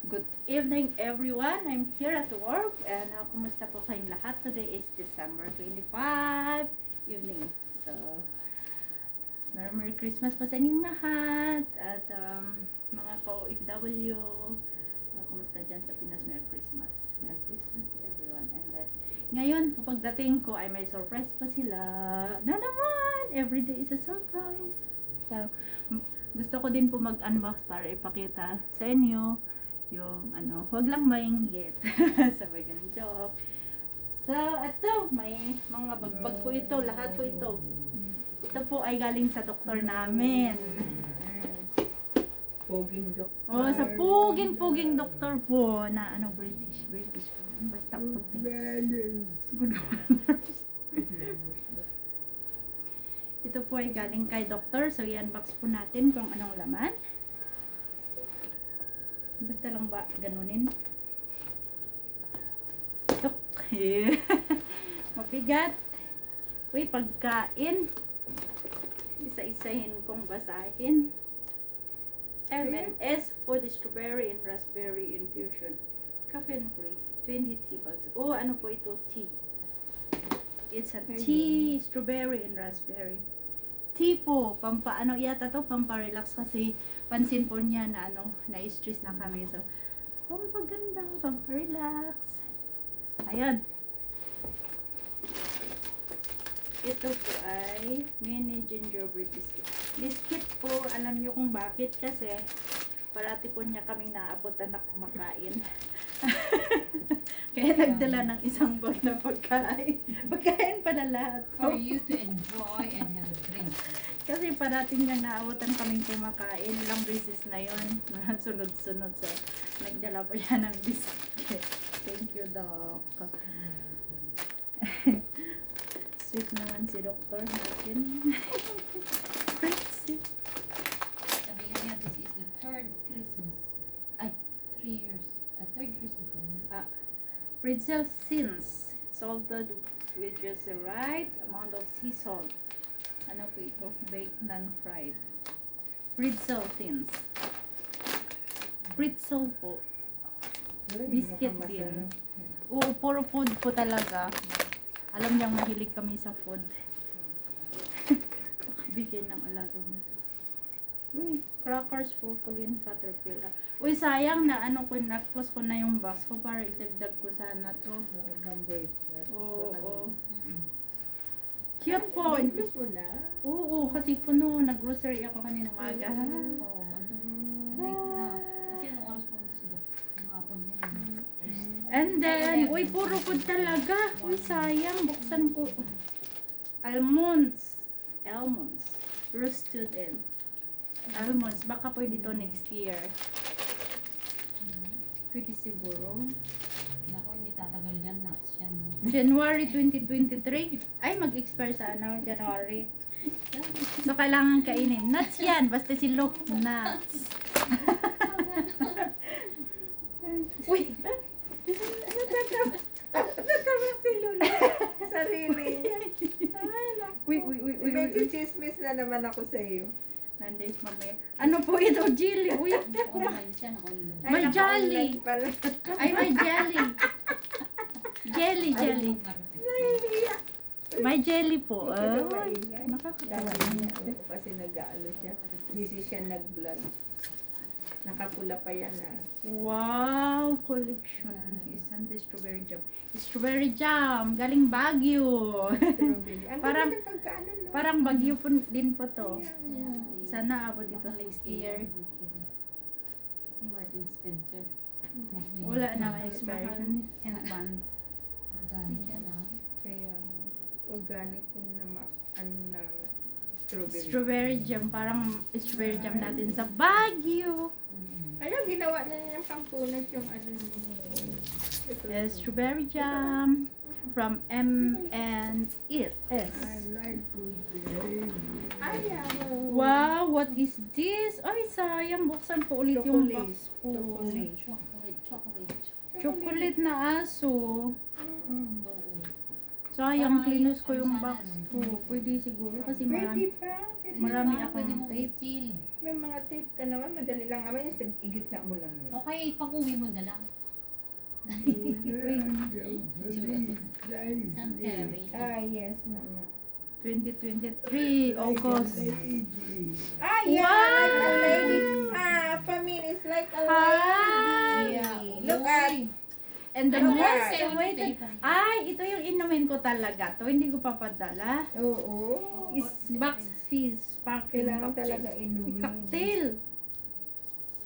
Good evening everyone. I'm here at work and kumusta po kayong lahat? Today is December 25 evening. So, Merry Christmas po sa inyong lahat at mga ka-OFW. Kumusta dyan sa Pinas? Merry Christmas. Merry Christmas to everyone. And then, ngayon, pagdating ko ay may surprise pa sila. Na naman! Every day is a surprise. So, gusto ko din po mag-unbox para ipakita sa inyo yung huwag lang maingit. Sabay ganun joke. So, ito, may mga bagbag po ito, lahat po ito. Ito po ay galing sa doktor namin. Poging doktor. Oh, sa puging doktor po na British po. Basta puti. Good manners. Ito po ay galing kay doktor. So, i-unbox po natin kung anong laman. Basta lang ba ganunin? Okay. Mabigat. Uy, pagkain. Isa-isahin kong basahin. M&S Food Strawberry and Raspberry Infusion. Caffeine free. 20 tea bags. Oh, ano po ito? Tea. It's a tea, strawberry and raspberry. Tea po, pampaano yata to, pampa-relax kasi pansin po niya na na-stress na kami. So, pampaganda, pampa-relax. Ayun. Ito po ay mini gingerbread biscuit. Biscuit po, alam niyo kung bakit kasi parati po niya kaming naabutan na kumakain. Kaya nagdala ng isang bag na pagkain. Pagkain pala lahat po. For you to enjoy and have a drink. Kasi parating nga naabutan kaming kumakain. Ilang beses na yon. Sunod-sunod. So, nagdala po siya ng biscuit. Thank you, Doc. Sweet naman si Doktor natin. Sabi nga niya, this is the third Christmas. Ay, 3 years. Third Christmas. Pretzel thins. Salted with just the right amount of sea salt. Ano po ito? Baked non-fried. Pretzel thins. Pretzel po. Biscuit din. Oo, puro food po talaga. Alam niyang mahilig kami sa food. Bigyan ng alaga mo. Uy, crackers po, Korean caterpillar. Uy, sayang na na-close ko na yung box ko para itagdag ko sana to. Oo. Cute po. Close mo na? Oo, kasi puno. Nag-grocery ako kanina umaga. Oo, late na. Kasi anong oras po sila? Ang hapon na yun. And then, uy, puro food talaga. Uy, sayang. Buksan ko. Almonds. Roasted and almonds. Baka pwede to next year. Pwede siguro. Naku, hindi tatagal yan. Nuts yan. January 2023. Ay, mag-expire sa January. So, kailangan kainin. Nuts yan. Basta si Look. Nuts. Uy! Natabang si Lula. Sarili niya. Uy. Medyo chismis na naman ako sa iyo. Monday, mamaya. Ano po ito? Jelly. Uy. Online siya, naka-online. May jelly. Pala. Ay, may jelly. Jelly. Nahihiya. May jelly po. Ikaw na Ay, maingay. nakakatawa. Kasi nag-aalo siya. Busy siya nag-vlog. Nakapula pa yan Wow, collection. Isang strawberry jam. Strawberry jam, galing Baguio. Strawberry. Ang Parang- ganda ng pagkaano, no? Parang Baguio po din po to. Yeah. Sana abot ito next year. Si Martin Spencer. Wala na may expiration and month. Organic yan ah. Kaya, organic na ng strawberry. Strawberry jam, parang strawberry jam natin sa Baguio. Ayun, ginawa na niya yung pampunas yung ito. Strawberry jam from M&S. I like good baby. Ayaw. Wow, what is this? Ay, sayang. Buksan po ulit yung box po. Chocolate. Chocolate na aso. Mm-mm. Oo. Sayang, Parang clinus ko ano yung sana, box no? ko. Pwede siguro kasi Pwede marami. pa. Pwede Marami pa. akong Pwede mo tape. i-seal. May mga tape ka naman. Madali lang naman yung sa igit na mo lang yun. Okay, pag-uwi mo na lang. Isang carry. Yes, mama. 2023, August. Yeah, Wow! like a lady. Family is like a lady. Look at. And the Ano most ba? awaited, ay, ito yung inumin ko talaga to. Hindi ko papadala. Oo. Is box fizz sparkling Kailangan cocktail. talaga inumin. Cocktail.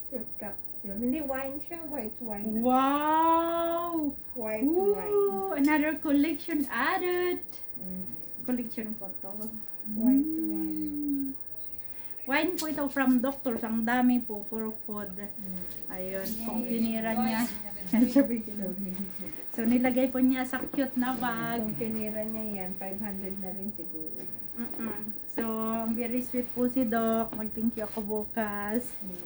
Fruit cocktail. Hindi wine siya. White wine. Wow! White wine. Ooh, another collection added. Mm. Collection ko to. White wine. Wine po ito from doctors. Ang dami po for food. Mm. Ayun, kung pinira niya. So, So, nilagay po niya sa cute na bag. kung pinira niya yan, 500 na rin siguro. So, very sweet po si Doc. Mag-thank you ako bukas. Mm.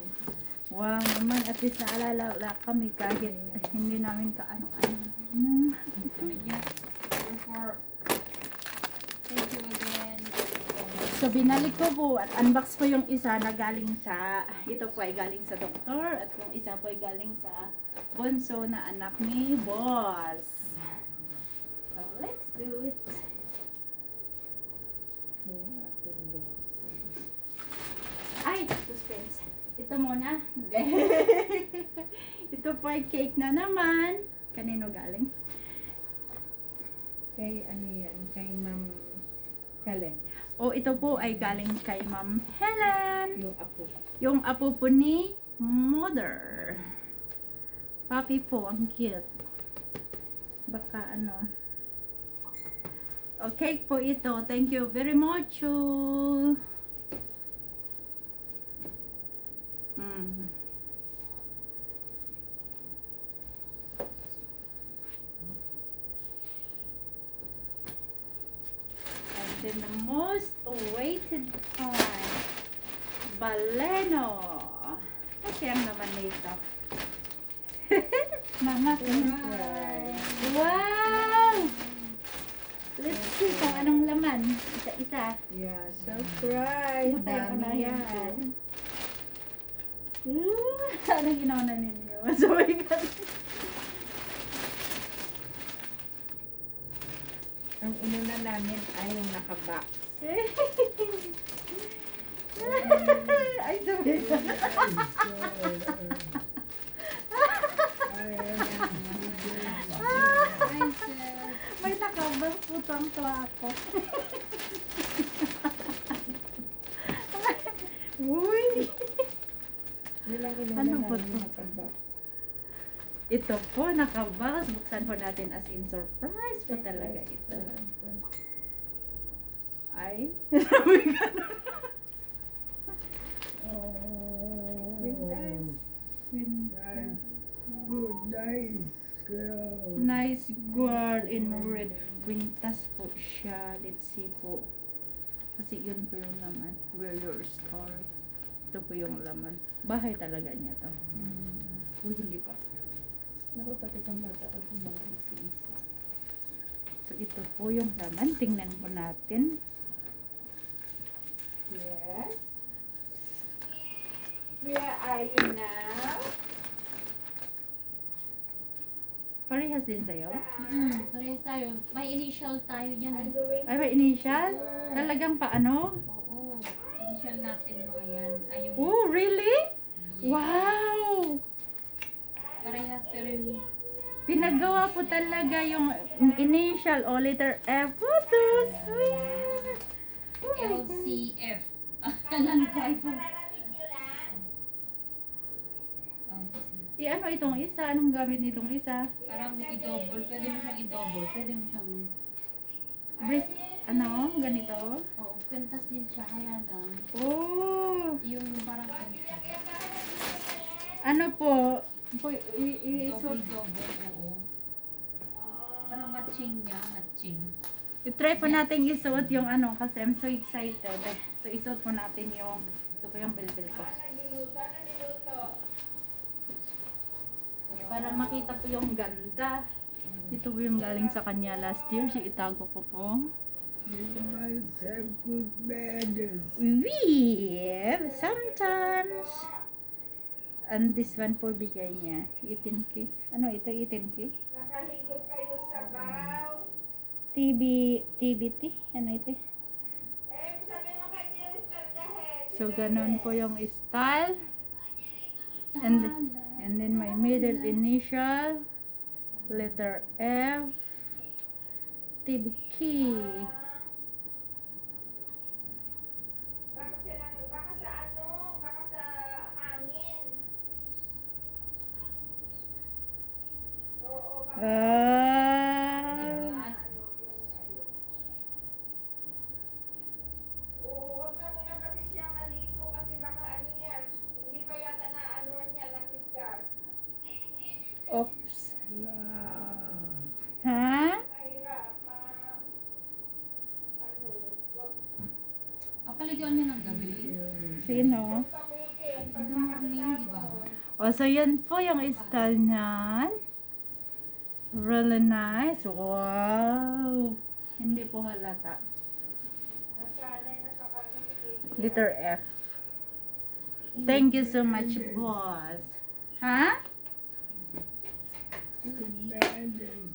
Wow naman, at least naalala kami kahit hindi namin kaano-ano. Sabi niya, therefore, thank you again. So, binalik ko po at unbox ko yung isa na galing sa, ito po ay galing sa doktor at yung isa po ay galing sa bunso na anak ni boss. So, let's do it. Yung ating boss. Ay, suspense. Ito muna. Ito po ay cake na naman. Kanino galing? Kay ano yan? Kay Ma'am Helen. O, ito po ay galing kay Ma'am Helen. Yung apo. Yung apo po ni Mother. Papi po, ang cute. Baka ano. Okay po ito. Thank you very much. Mm. And then the most awaited time. Baleno. Kasi ang naman nito. Mama, wow! Let's see kung anong laman. Isa-isa. Yeah, surprise. Ano tayo Dami unahin yan. dyan? Anong ginawa na ninyo? So, my God. Ang inuna namin ay yung naka-box. Ay, sabi ko. Hi, sir. May nakabang putang tuwa ako. Uy! Nilang inuna Ano po namin to? naka-box. Ito po, nakabox. Buksan po natin as in surprise po talaga ito. Ay, sabi ko na. Quintas. Nice girl in red. Quintas po siya. Let's see po. Kasi yun po yung laman. Where your star. Ito po yung laman. Bahay talaga niya to. Uy, hindi pa. Naku, pati kang bata at mag-isi-isi. So, ito po yung laman. Tingnan po natin. Yes. Where are you now? Parehas din sa'yo. Parehas tayo. May initial tayo dyan. I'm Eh. going Ay, may initial? Talagang paano? Oo. Initial natin mga yan. Ay, yung Oh, really? Wow! parehas pero yung Pinagawa po talaga yung initial o letter F. Oh, so sweet! Oh my God. LCF. Alam ko iPhone. Ano itong isa? Anong gamit nitong isa? Parang i-double. Pwede mo siyang i-double. Pwede mo siyang... Breast, ano? Ganito? Oo, kwintas din siya. Kaya lang. Oh! Yung parang Ano po? So, double. Oo. Parang matching niya. Matching. i-try po natin isuot yung ano kasi I'm so excited. So, isuot po natin yung ito po yung bilbil ko. Para makita po yung ganda. Ito po yung galing sa kanya last year. Si itago ko po. We sometimes. And this one po bigay niya. 18K. Ano ito? 18K? Nakahigop kayo sa baw. TBT? Ano ito? Sabi mo kay Iris Carcajet. So, ganun po yung style. And then my middle initial. Letter F. TBK. Baka sa ano, baka sa hangin. Oo, baka huwag na muna pati siya maligo kasi baka ano yan, hindi pa yata na anuan niya, natisgas. Oops. Ha? Mahirap, Kapaligoan niya ng gabi. Sino? kamuti. In the morning, di ba? O, so yan po yung style niyan. Really nice. Wow. Hindi po halata. Letter F. Thank you so much, boss. Ha?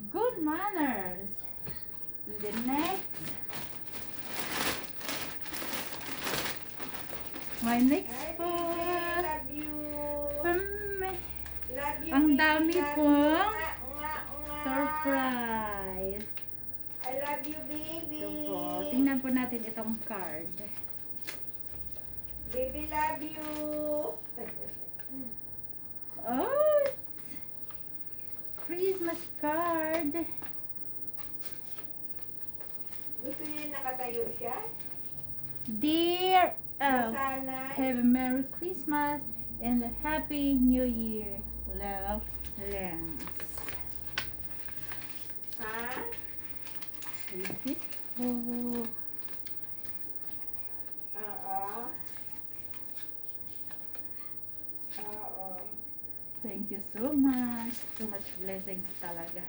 Good manners. The next. My next po. Love you. Love you. Ang baby, dami love po. you. Nga. Surprise. I love you, baby. Ito po. Tingnan po natin itong card. Baby, love you. Oh! Christmas card. Gusto niya yung nakatayo siya? Dear, Sana. have a Merry Christmas and a Happy New Year. Love, Lance. Ha? Thank you. Oh, Oo. Oo. thank you so much. So much blessings talaga.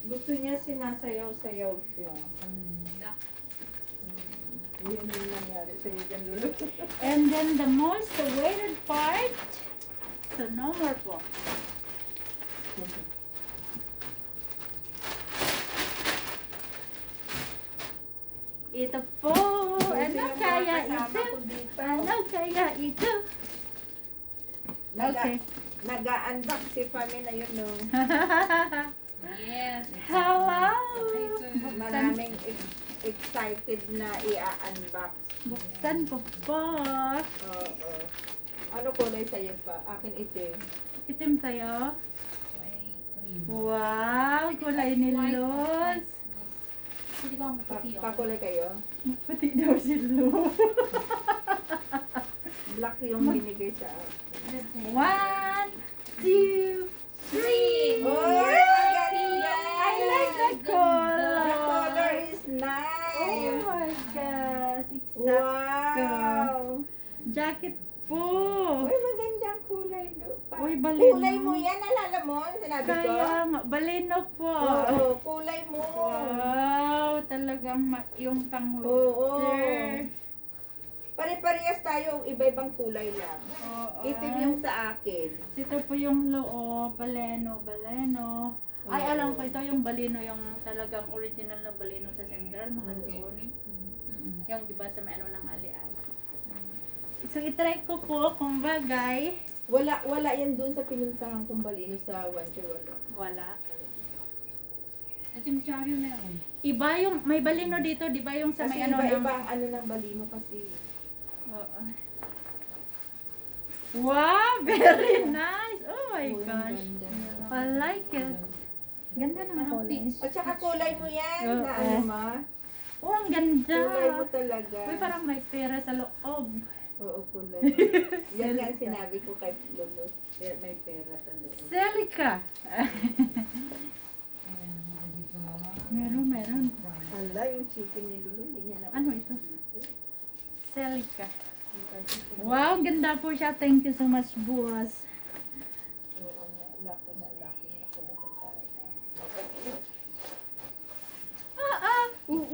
Gusto niya sinasayaw-sayaw siya. Yun yung nangyari sa iyo dyan, Lulu. And then the most awaited part. So no more po. Ito po. Ano kaya ito? Ano kaya ito? Okay. Nag-unbox si Fami na yun, no? Yes. Hello. Maraming excited na i-unbox. Buksan ko po. Oo. Ano kulay sa'yo pa? Akin itim. Itim sa'yo. May cream. Wow, kulay ni Luz. Hindi ba ang puti yun? Kakulay kayo? Pati daw si Luz. Black yung binigay sa akin. 1, 2, 3. Oh, ang ganda! I like the color. The color is Oh nice! my gosh. Exacto. Wow! Jacket po. Uy, magandang kulay, Lupa. Uy, baleno. Kulay mo yan, alala mo? Sinabi ko? Kaya nga, baleno po. Oo, kulay mo. Wow, talagang yung pang Oo. winter. Pare-parehas tayo, iba-ibang kulay lang. Oo. Itim yung sa akin. Ito po yung loob, baleno. Ay, Oo. alam ko, ito yung baleno, yung talagang original na baleno sa Central, mahal doon. Yung di ba sa may ano ng alian. So, itry ko po kung bagay. Wala yan dun sa pinuntahan kong balino sa Wancher. Wala. At yung charyo meron. Iba yung, may baleno dito, di ba yung sa Kasi may ano iba-iba ng... ang ano ng balino kasi. Oo. Wow, very nice. Oh my Oh, ang gosh. ganda. I like it. Ganda ng Parang kulay. peach. At saka kulay mo yan, Oo. na ano ma? Oh, ang ganda. Kulay mo talaga. Uy, parang may pera sa loob. Oo, kulay. Yan nga ang sinabi ko kay Lolo. May pera sa loob. Celica. Ayan, di ba? Meron. Hala, yung chicken ni Lolo, hindi niya na. Ano ito? Celica. Wow, ganda po siya. Thank you so much, boss.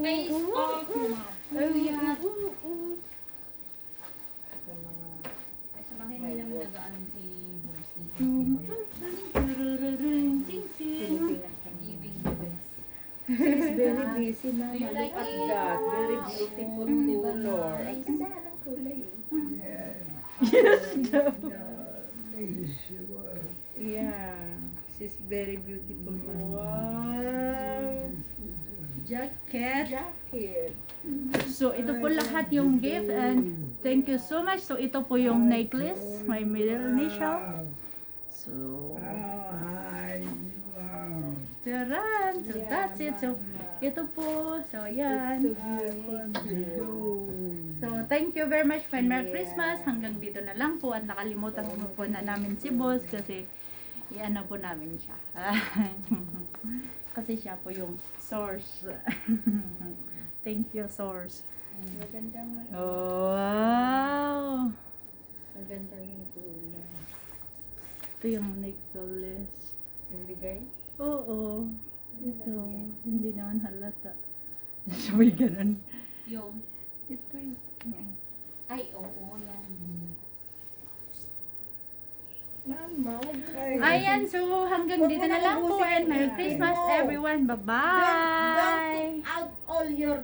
Face off, mom. Oh, yeah. Ay, sa bahay nila nagaan si Bossy. Giving the best. She's very busy na. Do you Look like at it? that. Very beautiful color. Ang ganda ng kulay. Yeah. She's very beautiful. Wow. Jacket. Jacket. So, ito po lahat yung gift and thank you so much. So, ito po yung necklace, my middle initial. So, taran. So, that's it. So, ito po. So, yan. So, thank you very much and Merry Christmas. Hanggang dito na lang po at nakalimutan mo po na namin si boss kasi iano po namin siya. Kasi siya po yung source. Thank you, source. Maganda nga. Oh, wow! Maganda yung kulay. Ito yung necklace. Yung bigay? Oo. Ito. Hindi naman halata. Sabay ganun. Yung, Ito. ay, oo, yan. Mama, Ayan, so hanggang dito na lang po and Merry Christmas everyone. Bye-bye! Don't take out all your